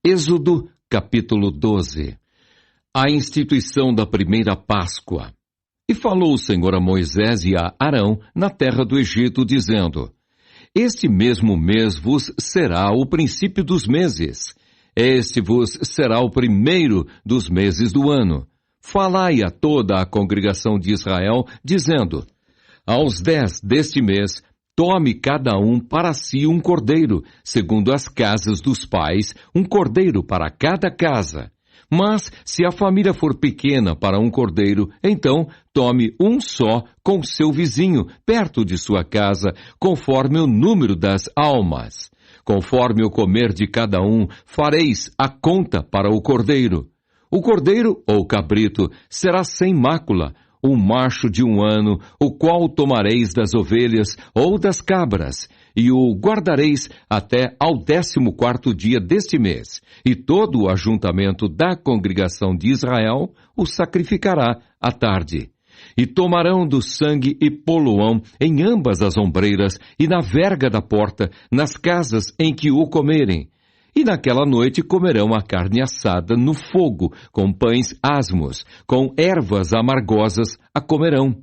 Êxodo, capítulo 12. A instituição da primeira Páscoa. E falou o Senhor a Moisés e a Arão na terra do Egito, dizendo: Este mesmo mês vos será o princípio dos meses. Este vos será o primeiro dos meses do ano. Falai a toda a congregação de Israel, dizendo: Aos 10 deste mês, tome cada um para si um cordeiro, segundo as casas dos pais, um cordeiro para cada casa. Mas, se a família for pequena para um cordeiro, então tome um só com seu vizinho, perto de sua casa, conforme o número das almas. Conforme o comer de cada um, fareis a conta para o cordeiro. O cordeiro, ou cabrito, será sem mácula, um macho de 1 ano, o qual tomareis das ovelhas ou das cabras, e o guardareis até ao 14º dia deste mês, e todo o ajuntamento da congregação de Israel o sacrificará à tarde. E tomarão do sangue e poluão em ambas as ombreiras e na verga da porta, nas casas em que o comerem. E naquela noite comerão a carne assada no fogo, com pães asmos, com ervas amargosas a comerão.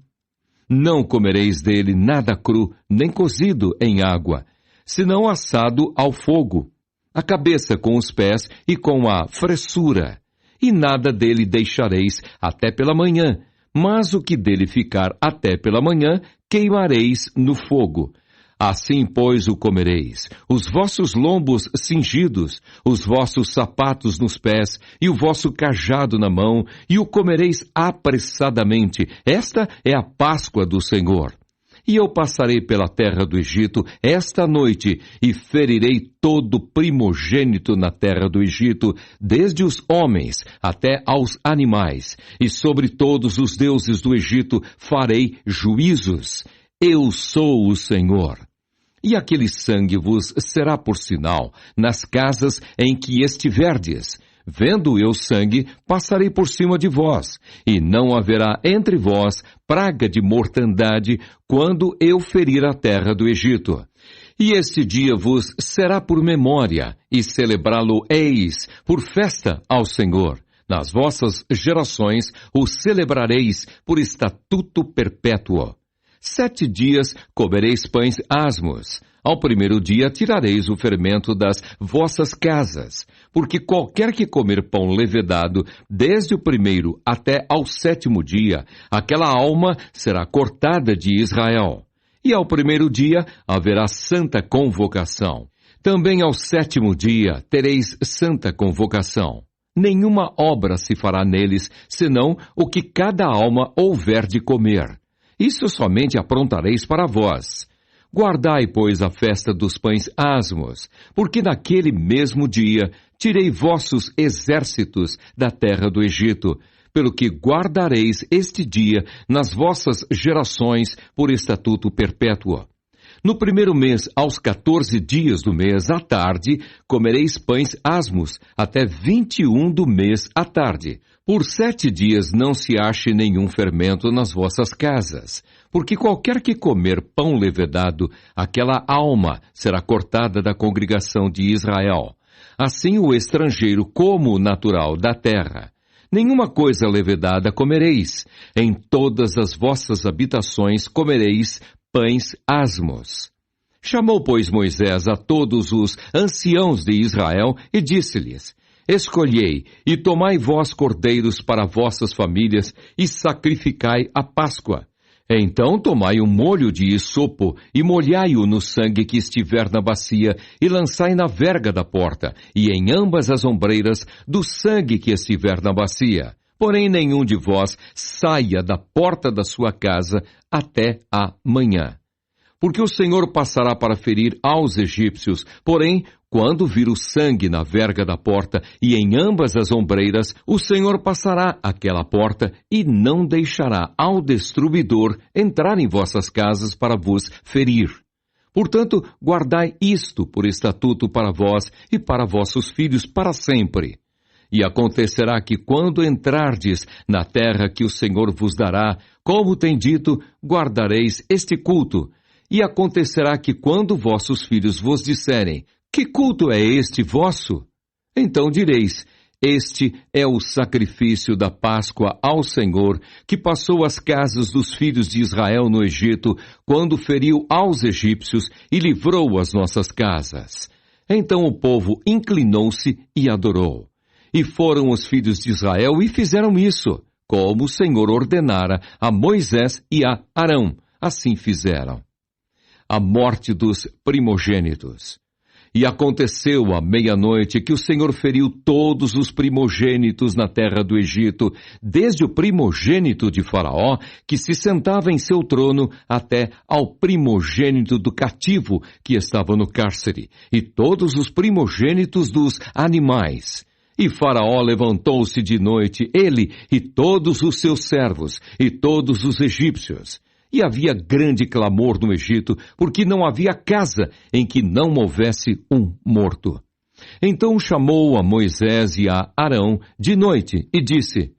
Não comereis dele nada cru, nem cozido em água, senão assado ao fogo, a cabeça com os pés e com a fressura. E nada dele deixareis até pela manhã, mas o que dele ficar até pela manhã, queimareis no fogo. Assim, pois, o comereis, os vossos lombos cingidos, os vossos sapatos nos pés, e o vosso cajado na mão, e o comereis apressadamente. Esta é a Páscoa do Senhor. E eu passarei pela terra do Egito esta noite, e ferirei todo primogênito na terra do Egito, desde os homens até aos animais, e sobre todos os deuses do Egito farei juízos. Eu sou o Senhor. E aquele sangue vos será por sinal nas casas em que estiverdes. Vendo eu sangue, passarei por cima de vós, e não haverá entre vós praga de mortandade quando eu ferir a terra do Egito. E este dia vos será por memória, e celebrá-lo-eis por festa ao Senhor. Nas vossas gerações o celebrareis por estatuto perpétuo. 7 dias comereis pães asmos. Ao primeiro dia tirareis o fermento das vossas casas, porque qualquer que comer pão levedado, desde o primeiro até ao 7º dia, aquela alma será cortada de Israel. E ao primeiro dia haverá santa convocação. Também ao 7º dia tereis santa convocação. Nenhuma obra se fará neles, senão o que cada alma houver de comer. Isso somente aprontareis para vós. Guardai, pois, a festa dos pães asmos, porque naquele mesmo dia tirei vossos exércitos da terra do Egito, pelo que guardareis este dia nas vossas gerações por estatuto perpétuo. No primeiro mês, aos 14 dias do mês, à tarde, comereis pães asmos, até 21 do mês à tarde. Por 7 dias não se ache nenhum fermento nas vossas casas, porque qualquer que comer pão levedado, aquela alma será cortada da congregação de Israel. Assim o estrangeiro como o natural da terra. Nenhuma coisa levedada comereis, em todas as vossas habitações comereis pães asmos. Chamou, pois, Moisés a todos os anciãos de Israel e disse-lhes: Escolhei e tomai vós cordeiros para vossas famílias e sacrificai a Páscoa. Então tomai um molho de hisopo e molhai-o no sangue que estiver na bacia e lançai na verga da porta e em ambas as ombreiras do sangue que estiver na bacia. Porém nenhum de vós saia da porta da sua casa até a manhã. Porque o Senhor passará para ferir aos egípcios, porém, quando vir o sangue na verga da porta e em ambas as ombreiras, o Senhor passará aquela porta e não deixará ao destruidor entrar em vossas casas para vos ferir. Portanto, guardai isto por estatuto para vós e para vossos filhos para sempre. E acontecerá que quando entrardes na terra que o Senhor vos dará, como tem dito, guardareis este culto. E acontecerá que quando vossos filhos vos disserem: que culto é este vosso? Então direis: este é o sacrifício da Páscoa ao Senhor, que passou as casas dos filhos de Israel no Egito, quando feriu aos egípcios e livrou as nossas casas. Então o povo inclinou-se e adorou. E foram os filhos de Israel e fizeram isso, como o Senhor ordenara a Moisés e a Arão. Assim fizeram. A morte dos primogênitos. E aconteceu à meia-noite que o Senhor feriu todos os primogênitos na terra do Egito, desde o primogênito de Faraó, que se sentava em seu trono, até ao primogênito do cativo, que estava no cárcere, e todos os primogênitos dos animais. E Faraó levantou-se de noite, ele e todos os seus servos, e todos os egípcios. E havia grande clamor no Egito, porque não havia casa em que não houvesse um morto. Então chamou a Moisés e a Arão de noite e disse: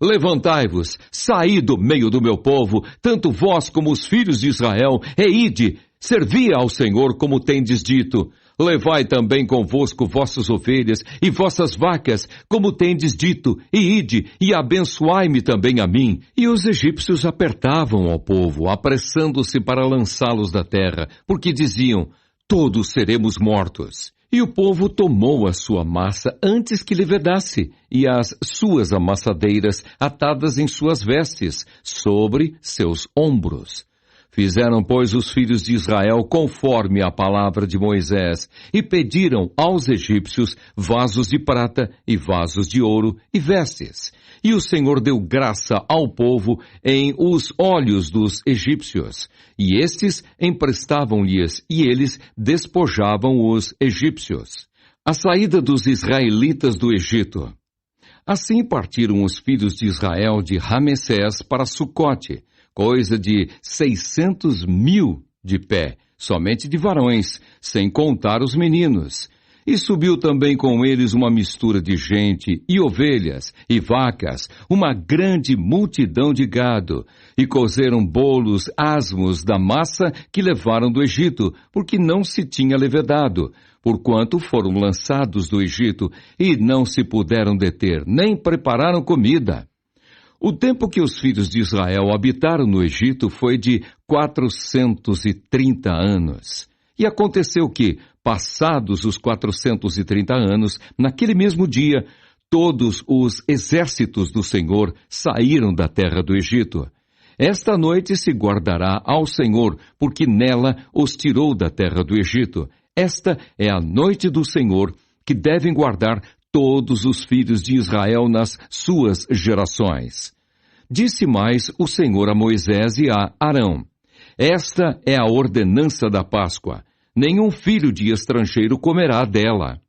Levantai-vos, saí do meio do meu povo, tanto vós como os filhos de Israel, e ide, servi ao Senhor como tendes dito. Levai também convosco vossas ovelhas e vossas vacas, como tendes dito, e ide, e abençoai-me também a mim. E os egípcios apertavam ao povo, apressando-se para lançá-los da terra, porque diziam: todos seremos mortos. E o povo tomou a sua massa antes que lhe vedasse, e as suas amassadeiras atadas em suas vestes, sobre seus ombros. Fizeram, pois, os filhos de Israel conforme a palavra de Moisés, e pediram aos egípcios vasos de prata e vasos de ouro e vestes. E o Senhor deu graça ao povo em os olhos dos egípcios, e estes emprestavam-lhes, e eles despojavam os egípcios. A saída dos israelitas do Egito. Assim partiram os filhos de Israel de Ramessés para Sucote, coisa de 600.000 de pé, somente de varões, sem contar os meninos. E subiu também com eles uma mistura de gente, e ovelhas, e vacas, uma grande multidão de gado, e cozeram bolos asmos da massa que levaram do Egito, porque não se tinha levedado, porquanto foram lançados do Egito, e não se puderam deter, nem prepararam comida. O tempo que os filhos de Israel habitaram no Egito foi de 430 anos. E aconteceu que, passados os 430 anos, naquele mesmo dia, todos os exércitos do Senhor saíram da terra do Egito. Esta noite se guardará ao Senhor, porque nela os tirou da terra do Egito. Esta é a noite do Senhor, que devem guardar todos os filhos de Israel nas suas gerações. Disse mais o Senhor a Moisés e a Arão: Esta é a ordenança da Páscoa. Nenhum filho de estrangeiro comerá dela.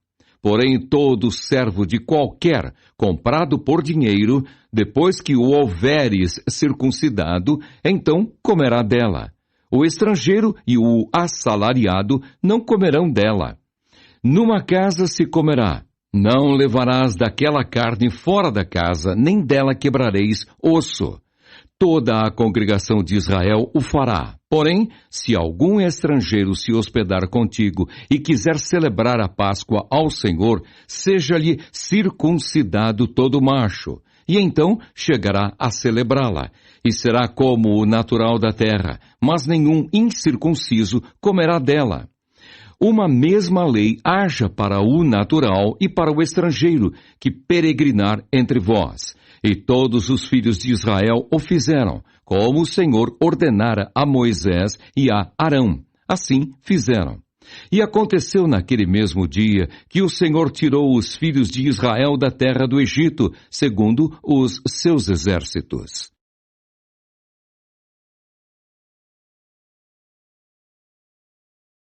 Porém, todo servo de qualquer, comprado por dinheiro, depois que o houveres circuncidado, então comerá dela. O estrangeiro e o assalariado não comerão dela. Numa casa se comerá. Não levarás daquela carne fora da casa, nem dela quebrareis osso. Toda a congregação de Israel o fará. Porém, se algum estrangeiro se hospedar contigo e quiser celebrar a Páscoa ao Senhor, seja-lhe circuncidado todo macho, e então chegará a celebrá-la, e será como o natural da terra, mas nenhum incircunciso comerá dela. Uma mesma lei haja para o natural e para o estrangeiro que peregrinar entre vós. E todos os filhos de Israel o fizeram, como o Senhor ordenara a Moisés e a Arão. Assim fizeram. E aconteceu naquele mesmo dia que o Senhor tirou os filhos de Israel da terra do Egito, segundo os seus exércitos.